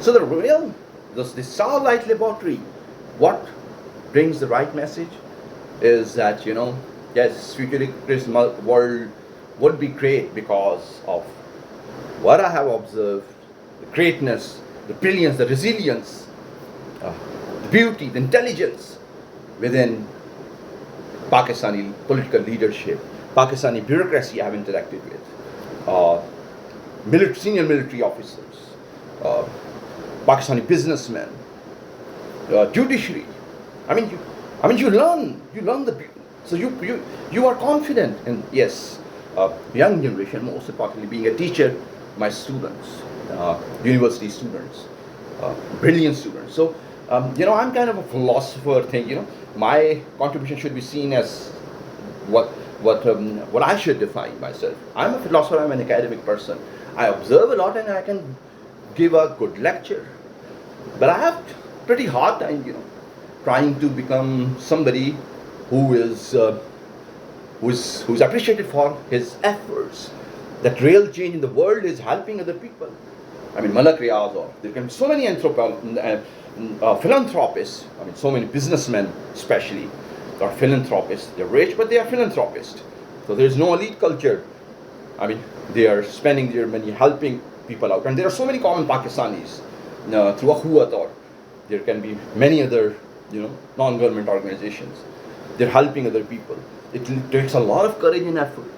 So the Starlight Laboratory, what brings the right message is that, yes, futuristic world would be great because of what I have observed, the greatness, the brilliance, the resilience, uh, the beauty, the intelligence within Pakistani political leadership, Pakistani bureaucracy I have interacted with, uh, senior military officers, uh, Pakistani businessmen, judiciary. I mean, you learn the. So you are confident, and yes, young generation, most importantly, being a teacher, my students, university students, brilliant students. So I'm kind of a philosopher. Think my contribution should be seen as what what I should define myself. I'm a philosopher. I'm an academic person. I observe a lot, and I can give a good lecture. But I have pretty hard time, trying to become somebody who is who's appreciated for his efforts. That real change in the world is helping other people. I mean, Malak Riaz, or there can be so many philanthropists. I mean, so many businessmen, especially, are philanthropists. They're rich, but they are philanthropists. So there's no elite culture. I mean, they are spending their money helping people out, and there are so many common Pakistanis through Akhuwat, or there can be many other, non-government organizations. They're helping other people. It takes a lot of courage and effort.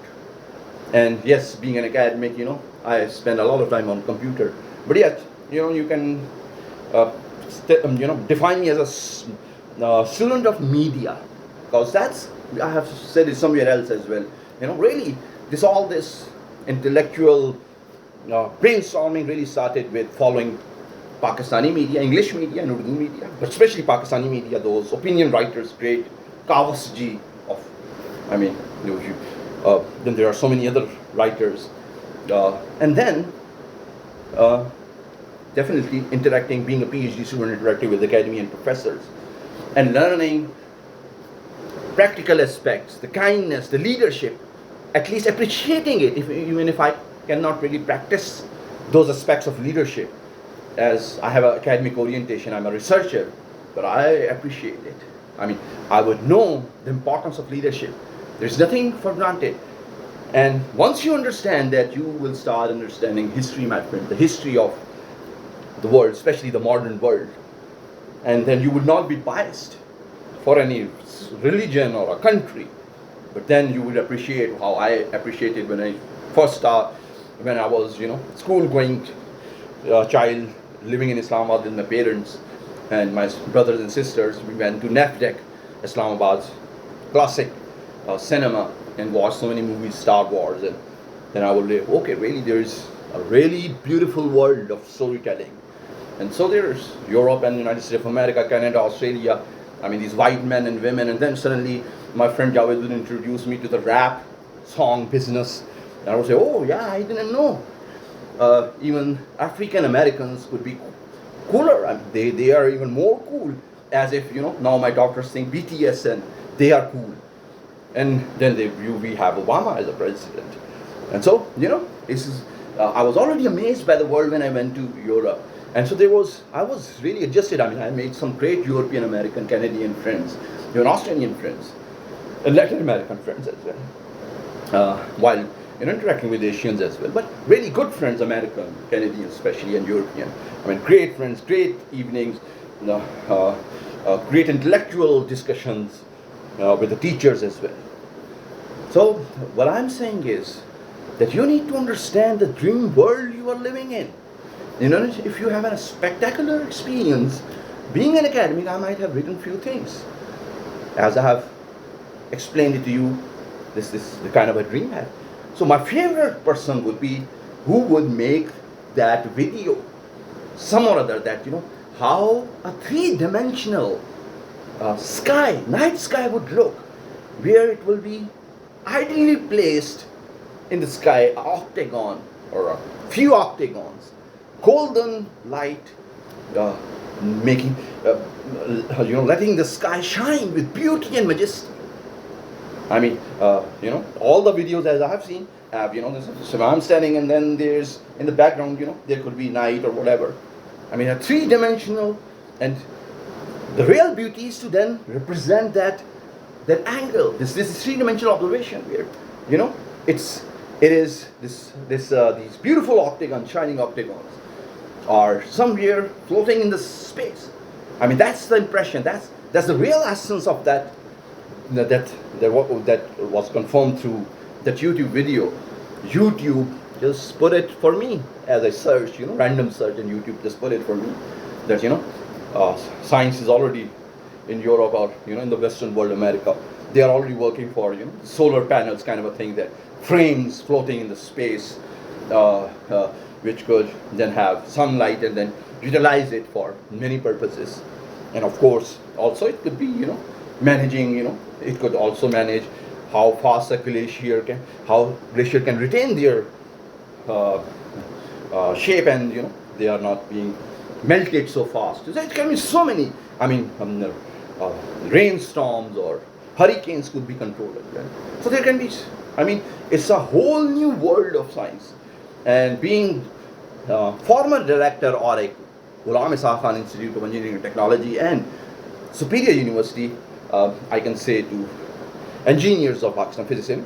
And yes, being an academic, I spend a lot of time on computer. But yet, you can, define me as a student of media, because that's, I have said it somewhere else as well. Really, all this intellectual brainstorming really started with following Pakistani media, English media, and Urdu media, but especially Pakistani media. Those opinion writers, great Kawas ji of, I mean, then there are so many other writers, and then definitely interacting, being a PhD student, interacting with academy and professors, and learning practical aspects, the kindness, the leadership, at least appreciating it, even if I cannot really practice those aspects of leadership, as I have an academic orientation, I'm a researcher, but I appreciate it. I mean, I would know the importance of leadership. There's nothing for granted. And once you understand that, you will start understanding history, my friend, the history of the world, especially the modern world. And then you would not be biased for any religion or a country. But then you would appreciate how I appreciated when I first started, when I was, school going child living in Islamabad with my parents and my brothers and sisters. We went to NAFDEC, Islamabad's classic cinema, and watched so many movies, Star Wars, and then I would live, okay, really there's a really beautiful world of storytelling. And so there's Europe and United States of America, Canada, Australia, I mean these white men and women, and then suddenly my friend Javed would introduce me to the rap song business, and I would say, oh yeah, I didn't know. Even African Americans could be cooler. I mean, they are even more cool, as if, now my daughters think BTS and they are cool. And then we have Obama as a president. And so, this is, I was already amazed by the world when I went to Europe. And so I was really adjusted. I mean, I made some great European American, Canadian friends, even Australian friends, and Latin American friends as well. While interacting with Asians as well, but really good friends, American, Canadian especially, and European. I mean, great friends, great evenings, great intellectual discussions with the teachers as well. So what I'm saying is that you need to understand the dream world you are living in. If you have a spectacular experience being an academic, I might have written few things, as I have explained it to you. This is the kind of a dream I have. So my favorite person would be who would make that video, some or other, that how a three-dimensional night sky would look, where it will be ideally placed in the sky, octagon or a few octagons, golden light, making, letting the sky shine with beauty and majesty. I mean, all the videos as I have seen have, so I'm standing and then there's, in the background, there could be night or whatever. I mean, a three-dimensional, and the real beauty is to then represent that angle, this three-dimensional observation where, you know, it is these beautiful octagons, shining octagons, are somewhere floating in the space. I mean, that's the impression. That's the real essence of that was confirmed through that YouTube video. YouTube just put it for me as I search, random search, and YouTube just put it for me that science is already in Europe or in the Western world, America. They are already working for solar panels kind of a thing, that frames floating in the space, which could then have sunlight and then utilize it for many purposes. And of course, also it could be managing. It could also manage how fast how glacier can retain their shape, and they are not being melted so fast. So it can be so many. I mean, rainstorms or hurricanes could be controlled as well. So there can be. I mean, it's a whole new world of science. And being former director of Ghulam Ishaq Khan Institute of Engineering and Technology and Superior University, I can say to engineers of Pakistan, physicists,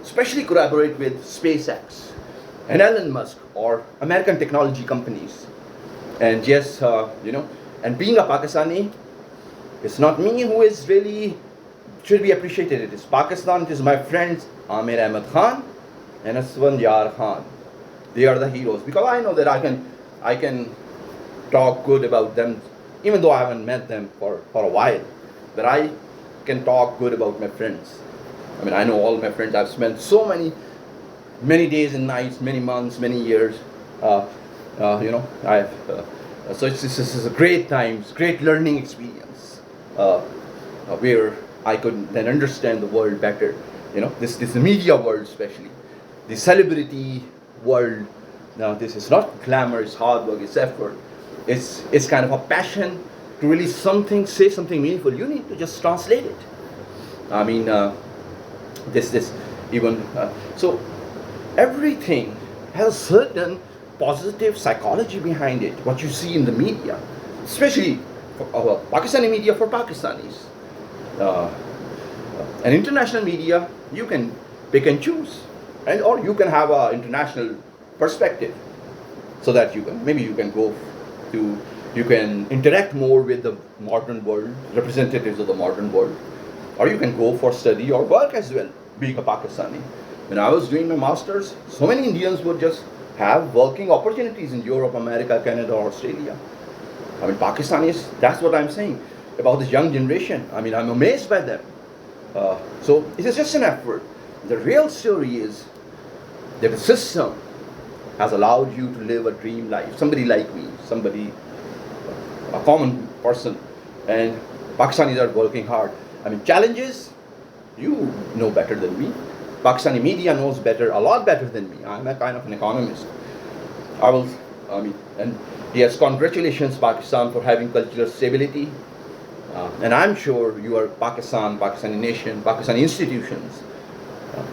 especially collaborate with SpaceX and Elon Musk or American technology companies. And yes, and being a Pakistani, it's not me who is really should be appreciated. It is Pakistan. It is my friends Amir Ahmed Khan and Aswan Yar Khan. They are the heroes, because I know that I can talk good about them, even though I haven't met them for a while. But I can talk good about my friends. I mean, I know all my friends. I've spent so many days and nights, many months, many years. So this is a great time, great learning experience, where I could then understand the world better. This the media world, especially the celebrity world. Now, this is not glamour, it's hard work, it's effort. It's kind of a passion to really say something meaningful. You need to just translate it. I mean, so everything has certain positive psychology behind it. What you see in the media, especially for Pakistani media, for Pakistanis, and international media, you can pick and choose, or you can have an international perspective, so that you can interact more with the modern world, representatives of the modern world, or you can go for study or work as well, being a Pakistani. When I was doing my masters, so many Indians would just have working opportunities in Europe, America, Canada, Australia. I mean, Pakistanis, that's what I'm saying about this young generation. I mean, I'm amazed by them. So it is just an effort. The real story is that the system has allowed you to live a dream life. Somebody like me, a common person, and Pakistanis are working hard. I mean, challenges, you know better than me. Pakistani media knows a lot better than me. I'm a kind of an economist. And yes, congratulations Pakistan for having cultural stability. And I'm sure you are Pakistani nation, Pakistani institutions.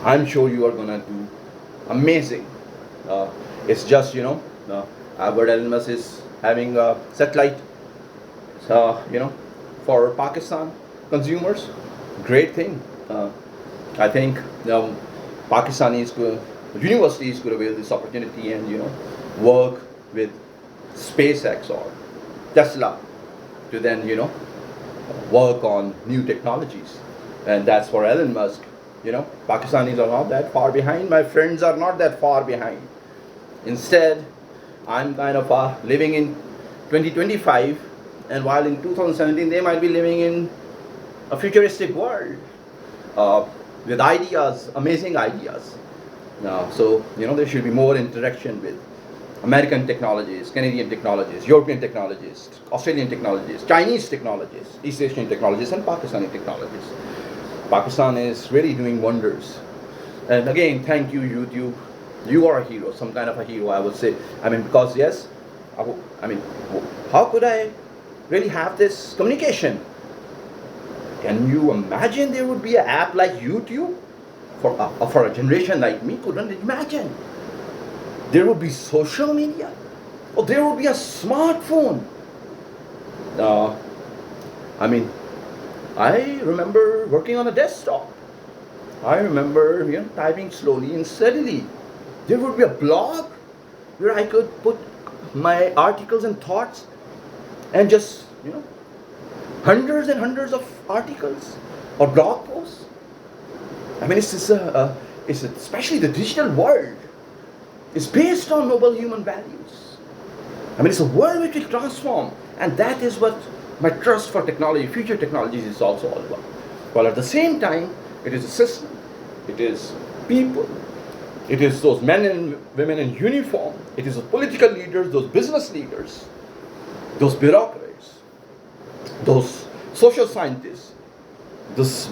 I'm sure you are gonna do amazing. It's just, Albert Elon Musk is having a satellite, for Pakistan consumers. Great thing. I think universities could avail this opportunity and work with SpaceX or Tesla to then work on new technologies. And that's for Elon Musk. Pakistanis are not that far behind. My friends are not that far behind. Instead, I'm kind of living in 2025, and while in 2017 they might be living in a futuristic world with ideas, amazing ideas. So there should be more interaction with American technologies, Canadian technologies, European technologies, Australian technologies, Chinese technologies, East Asian technologies, and Pakistani technologies. Pakistan is really doing wonders. And again, thank you, YouTube. You are a hero, some kind of a hero, I would say. I mean, because yes, how could I really have this communication? Can you imagine there would be an app like YouTube for a generation like me? Couldn't imagine. There would be social media. or there would be a smartphone. Uh, I mean, I remember working on a desktop. I remember, typing slowly and steadily. There would be a blog where I could put my articles and thoughts, and just, hundreds and hundreds of articles or blog posts. I mean, it's especially the digital world is based on noble human values. I mean, it's a world which will transform, and that is what my trust for technology, future technologies, is also all about. While at the same time, it is a system, it is people, it is those men and women in uniform, it is the political leaders, those business leaders, those bureaucrats, those social scientists, those